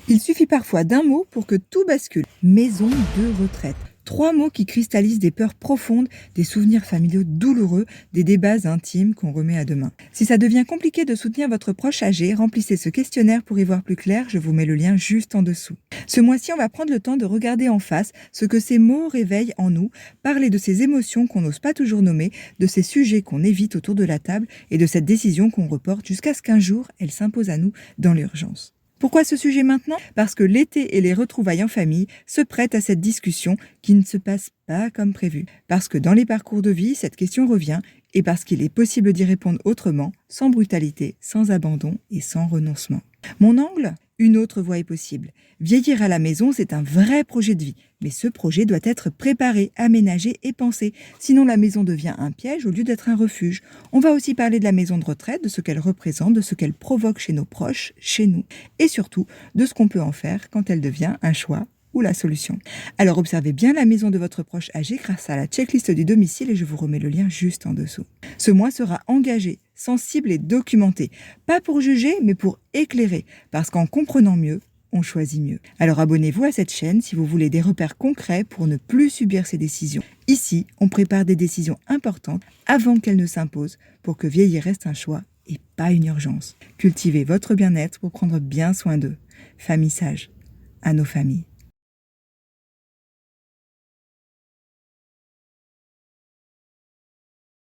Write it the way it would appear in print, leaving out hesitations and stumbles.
Il suffit parfois d'un mot pour que tout bascule. Maison de retraite. 3 mots qui cristallisent des peurs profondes, des souvenirs familiaux douloureux, des débats intimes qu'on remet à demain. Si ça devient compliqué de soutenir votre proche âgé, remplissez ce questionnaire pour y voir plus clair, je vous mets le lien juste en dessous. Ce mois-ci, on va prendre le temps de regarder en face ce que ces mots réveillent en nous, parler de ces émotions qu'on n'ose pas toujours nommer, de ces sujets qu'on évite autour de la table et de cette décision qu'on reporte jusqu'à ce qu'un jour, elle s'impose à nous dans l'urgence. Pourquoi ce sujet maintenant? Parce que l'été et les retrouvailles en famille se prêtent à cette discussion qui ne se passe pas comme prévu. Parce que dans les parcours de vie, cette question revient et parce qu'il est possible d'y répondre autrement, sans brutalité, sans abandon et sans renoncement. Mon angle? Une autre voie est possible. Vieillir à la maison, c'est un vrai projet de vie. Mais ce projet doit être préparé, aménagé et pensé. Sinon, la maison devient un piège au lieu d'être un refuge. On va aussi parler de la maison de retraite, de ce qu'elle représente, de ce qu'elle provoque chez nos proches, chez nous. Et surtout, de ce qu'on peut en faire quand elle devient un choix ou la solution. Alors observez bien la maison de votre proche âgé grâce à la checklist du domicile et je vous remets le lien juste en dessous. Ce mois sera engagé, sensible et documenté. Pas pour juger, mais pour éclairer. Parce qu'en comprenant mieux, on choisit mieux. Alors abonnez-vous à cette chaîne si vous voulez des repères concrets pour ne plus subir ces décisions. Ici, on prépare des décisions importantes avant qu'elles ne s'imposent pour que vieillir reste un choix et pas une urgence. Cultivez votre bien-être pour prendre bien soin d'eux. Famille sage, à nos familles.